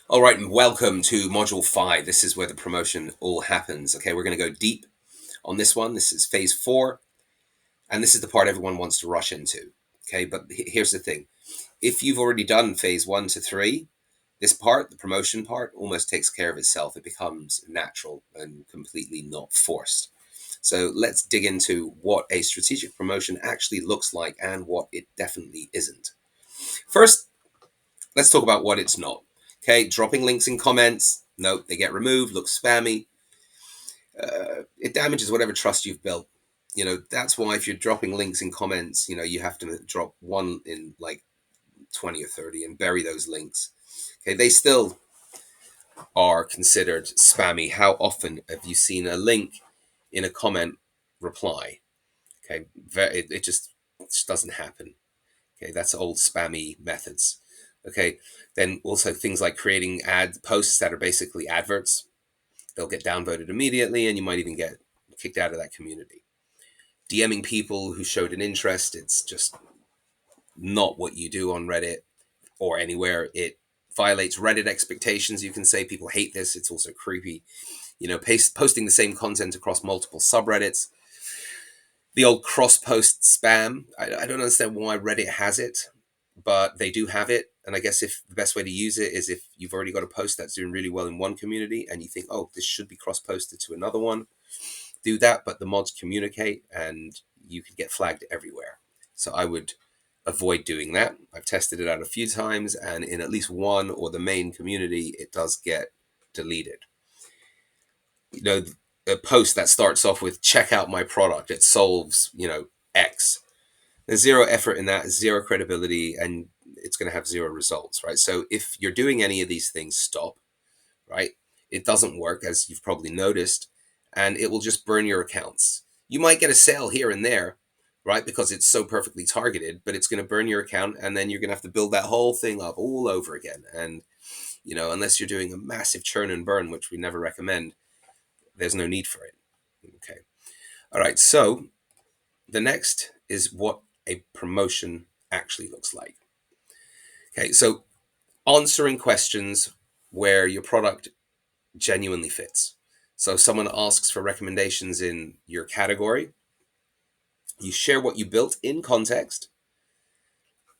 All right, and welcome to module 5. This is where the promotion all happens. Okay, we're going to go deep on this one. This is phase 4, and this is the part everyone wants to rush into. Okay, but here's the thing. If you've already done phase 1 to 3, this part, the promotion part, almost takes care of itself. It becomes natural and completely not forced. So let's dig into what a strategic promotion actually looks like and what it definitely isn't. First, let's talk about what it's not. Okay, dropping links in comments. No, they get removed, look spammy. It damages whatever trust you've built. That's why if you're dropping links in comments, you have to drop one in like 20 or 30 and bury those links. Okay, they still are considered spammy. How often have you seen a link in a comment reply? Okay, it just doesn't happen. Okay, that's old spammy methods. Okay, then also things like creating ad posts that are basically adverts. They'll get downvoted immediately, and you might even get kicked out of that community. DMing people who showed an interest, it's just not what you do on Reddit or anywhere. It violates Reddit expectations. You can say people hate this. It's also creepy. Posting the same content across multiple subreddits. The old cross post spam. I don't understand why Reddit has it, but they do have it. And I guess if the best way to use it is if you've already got a post that's doing really well in one community and you think, oh, this should be cross posted to another one, do that. But the mods communicate and you could get flagged everywhere. So I would avoid doing that. I've tested it out a few times, and in at least one or the main community, it does get deleted. You know, a post that starts off with check out my product, it solves, X. There's zero effort in that, zero credibility, and it's going to have zero results, right? So if you're doing any of these things, stop, right? It doesn't work, as you've probably noticed, and it will just burn your accounts. You might get a sale here and there, right? Because it's so perfectly targeted, but it's going to burn your account, and then you're going to have to build that whole thing up all over again. And, unless you're doing a massive churn and burn, which we never recommend, there's no need for it. Okay. All right. So the next is what a promotion actually looks like. Okay. So answering questions where your product genuinely fits. So if someone asks for recommendations in your category, you share what you built in context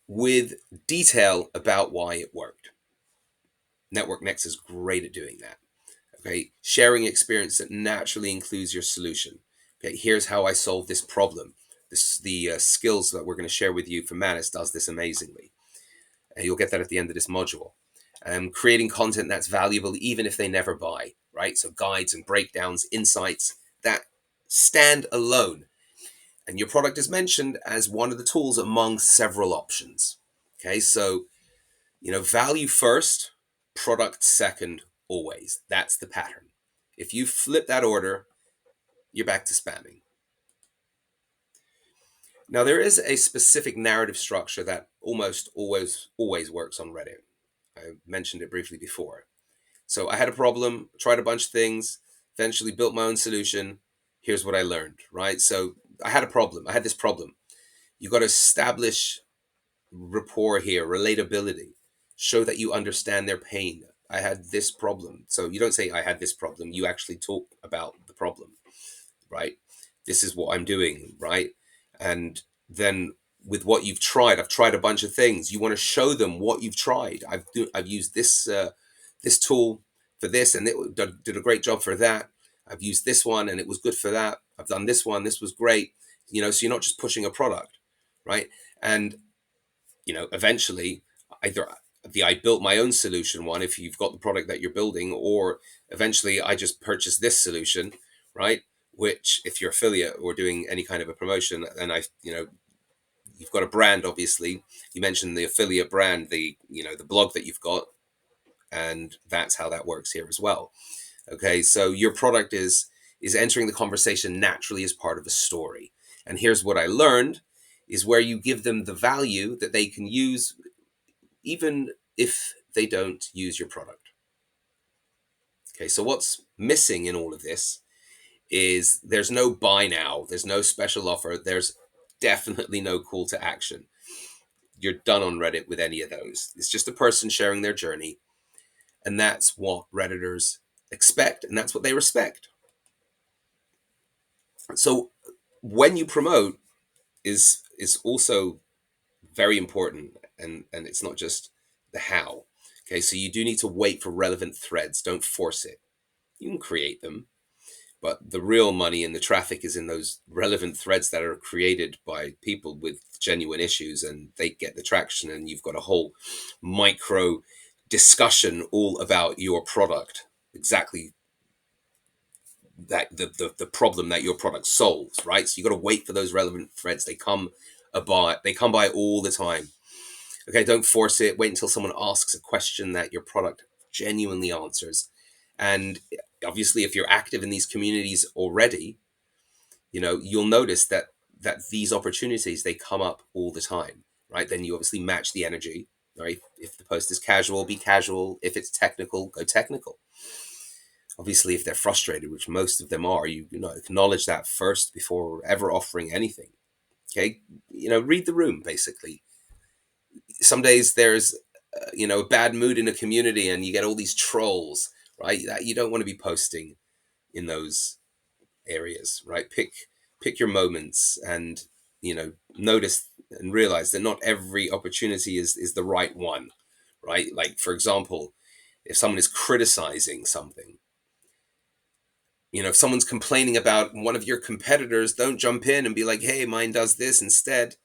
with detail about why it worked. Network Next is great at doing that. Okay, sharing experience that naturally includes your solution. Okay, here's how I solve this problem. The skills that we're going to share with you from Manus does this amazingly. And you'll get that at the end of this module. Creating content that's valuable even if they never buy, right? So guides and breakdowns, insights that stand alone. And your product is mentioned as one of the tools among several options. Okay, so, value first, product second, always. That's the pattern. If you flip that order, you're back to spamming. Now, there is a specific narrative structure that almost always works on Reddit. I mentioned it briefly before. So I had a problem, tried a bunch of things, eventually built my own solution. Here's what I learned, right? So I had a problem. I had this problem. You got to establish rapport here, relatability, show that you understand their pain. I had this problem. So you don't say, I had this problem. You actually talk about the problem, right? This is what I'm doing, right? And then with what you've tried, I've tried a bunch of things. You want to show them what you've tried. I've used this tool for this, and it did a great job for that. I've used this one, and it was good for that. I've done this one. This was great. So you're not just pushing a product, right? And eventually, either I built my own solution one, if you've got the product that you're building, or eventually I just purchased this solution, right? Which, if you're affiliate or doing any kind of a promotion, and you've got a brand, obviously. You mentioned the affiliate brand, the blog that you've got, and that's how that works here as well. Okay, so your product is entering the conversation naturally as part of a story. And here's what I learned is where you give them the value that they can use even if they don't use your product. Okay, so what's missing in all of this is there's no buy now, there's no special offer, there's definitely no call to action. You're done on Reddit with any of those. It's just a person sharing their journey. And that's what Redditors expect, and that's what they respect. So when you promote is also very important, and it's not just the how. Okay, so you do need to wait for relevant threads. Don't force it. You can create them, but the real money and the traffic is in those relevant threads that are created by people with genuine issues, and they get the traction, and you've got a whole micro discussion all about your product, exactly that the problem that your product solves, right? So you got to wait for those relevant threads. They come by all the time. Okay, don't force it. Wait until someone asks a question that your product genuinely answers. And obviously, if you're active in these communities already, you'll notice that these opportunities, they come up all the time, right? Then you obviously match the energy, right? If the post is casual, be casual. If it's technical, go technical. Obviously, if they're frustrated, which most of them are, acknowledge that first before ever offering anything. Okay, read the room. Basically, some days there's a bad mood in a community, and you get all these trolls, right? That you don't want to be posting in those areas, right? Pick your moments, and notice and realize that not every opportunity is the right one, right? Like, for example, if someone is criticizing something, if someone's complaining about one of your competitors, don't jump in and be like, hey, mine does this instead.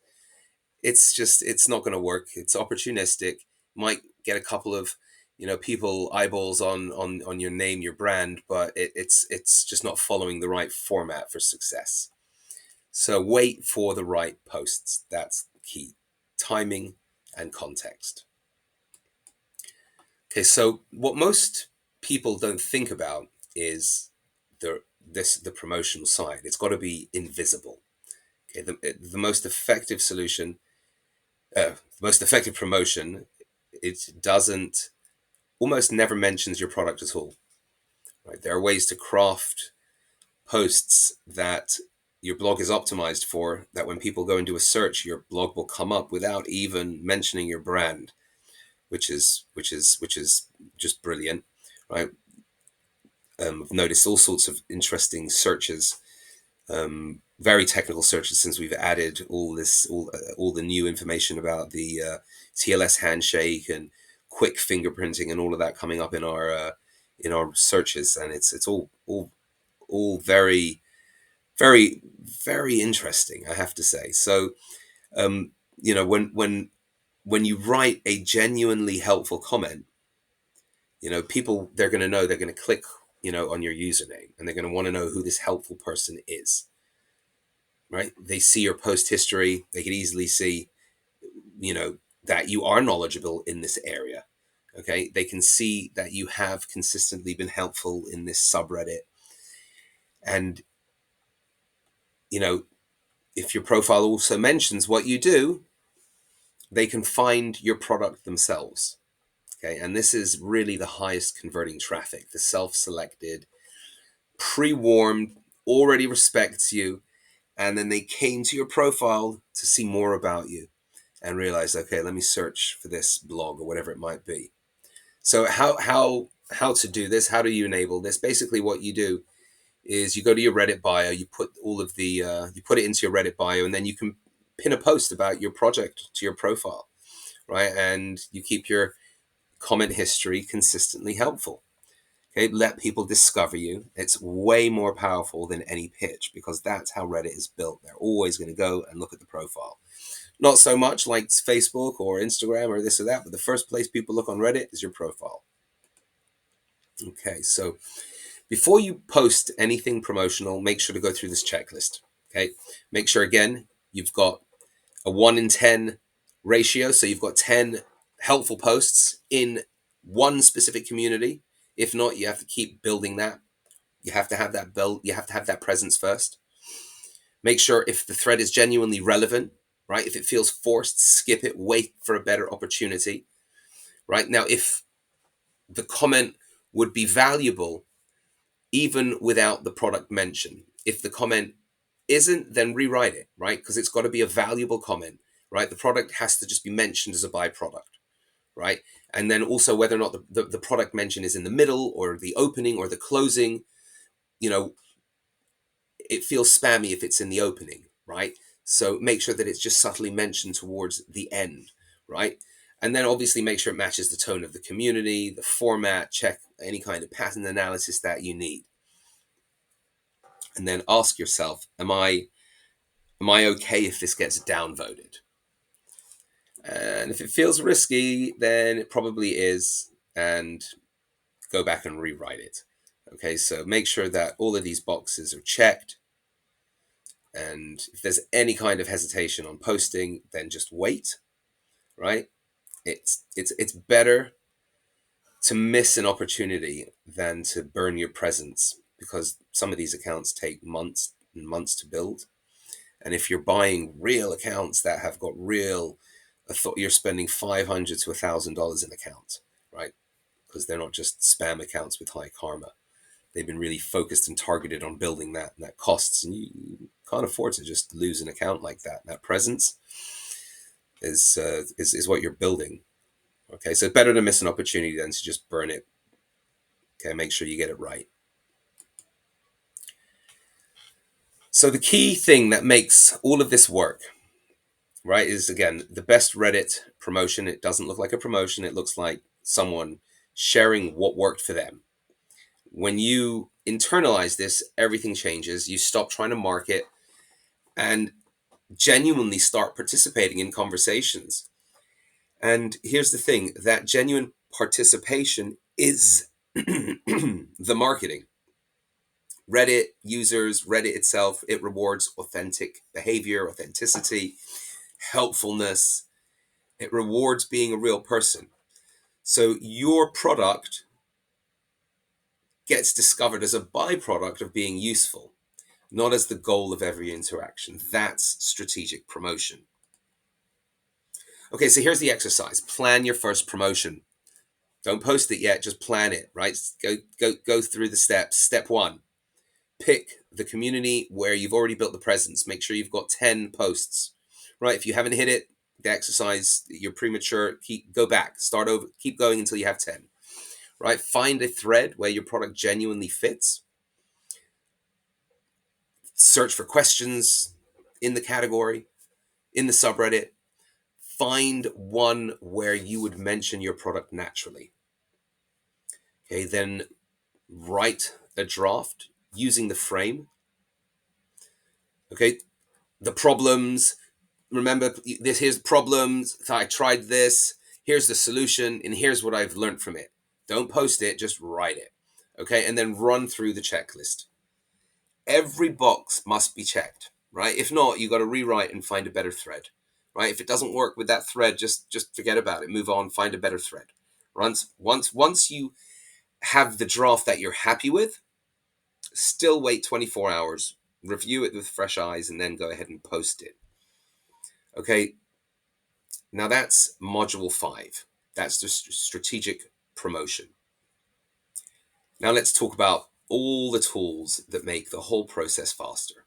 It's not going to work. It's opportunistic. Might get a couple of people eyeballs on your name, your brand, but it's just not following the right format for success. So wait for the right posts. That's key. Timing and context. Okay, so what most people don't think about is the promotional side. It's got to be invisible. Okay, the most effective solution, the most effective promotion, it doesn't almost never mentions your product at all. Right? There are ways to craft posts that your blog is optimized for, that when people go and do a search, your blog will come up without even mentioning your brand, which is just brilliant, right? I've noticed all sorts of interesting searches, very technical searches, since we've added all the new information about the TLS handshake and quick fingerprinting and all of that coming up in our searches, and it's all very, very, very interesting, I have to say. So when you write a genuinely helpful comment, people, they're going to click on your username, and they're going to want to know who this helpful person is, right? They see your post history. They can easily see, that you are knowledgeable in this area. Okay. They can see that you have consistently been helpful in this subreddit. And, if your profile also mentions what you do, they can find your product themselves. Okay. And this is really the highest converting traffic, the self-selected, pre-warmed, already respects you. And then they came to your profile to see more about you and realize, okay, let me search for this blog or whatever it might be. So how to do this? How do you enable this? Basically, what you do is you go to your Reddit bio, you put all of the you put it into your Reddit bio, and then you can pin a post about your project to your profile, right? And you keep your comment history consistently helpful. Okay, let people discover you. It's way more powerful than any pitch, because that's how Reddit is built. They're always going to go and look at the profile. Not so much like Facebook or Instagram or this or that, but the first place people look on Reddit is your profile. Okay, so before you post anything promotional, make sure to go through this checklist. Okay, make sure, again, you've got a 1 in 10 ratio. So you've got 10 helpful posts in one specific community. If not, you have to keep building that. You have to have that build. You have to have that presence first. Make sure if the thread is genuinely relevant, right? If it feels forced, skip it, wait for a better opportunity, right? Now, if the comment would be valuable even without the product mention, if the comment isn't, then rewrite it, right? Because it's got to be a valuable comment, right? The product has to just be mentioned as a byproduct, right? And then also whether or not the product mention is in the middle or the opening or the closing. You know, it feels spammy if it's in the opening, right? So make sure that it's just subtly mentioned towards the end, right? And then obviously make sure it matches the tone of the community, the format, check any kind of pattern analysis that you need. And then ask yourself, am I okay if this gets downvoted? And if it feels risky, then it probably is, and go back and rewrite it. Okay, so make sure that all of these boxes are checked. And if there's any kind of hesitation on posting, then just wait, right? It's better to miss an opportunity than to burn your presence, because some of these accounts take months and months to build. And if you're buying real accounts that have got real, I thought you're spending $500 to $1,000 in accounts, right? Because they're not just spam accounts with high karma. They've been really focused and targeted on building that, and that costs. And you can't afford to just lose an account like that. That presence is what you're building. Okay, so better to miss an opportunity than to just burn it. Okay, make sure you get it right. So the key thing that makes all of this work, right, is again the best Reddit promotion. It doesn't look like a promotion. It looks like someone sharing what worked for them. When you internalize this, everything changes. You stop trying to market and genuinely start participating in conversations. And here's the thing, that genuine participation is the marketing. Reddit users, Reddit itself, it rewards authentic behavior, authenticity, helpfulness. It rewards being a real person. So your product gets discovered as a byproduct of being useful, not as the goal of every interaction. That's strategic promotion. Okay, so here's the exercise. Plan your first promotion. Don't post it yet, just plan it, right? Go through the steps. Step 1, pick the community where you've already built the presence. Make sure you've got 10 posts, right? If you haven't hit it, the exercise, you're premature, go back, start over, keep going until you have 10, right? Find a thread where your product genuinely fits. Search for questions in the category, in the subreddit. Find one where you would mention your product naturally. Okay, then write a draft using the frame. Okay, the problems. Remember, here's problems. I tried this. Here's the solution, and here's what I've learned from it. Don't post it, just write it. Okay, and then run through the checklist. Every box must be checked, right? If not, you got to rewrite and find a better thread, right? If it doesn't work with that thread, just forget about it. Move on, find a better thread. Once you have the draft that you're happy with, still wait 24 hours, review it with fresh eyes, and then go ahead and post it. Okay, now that's module 5. That's the strategic promotion. Now let's talk about all the tools that make the whole process faster.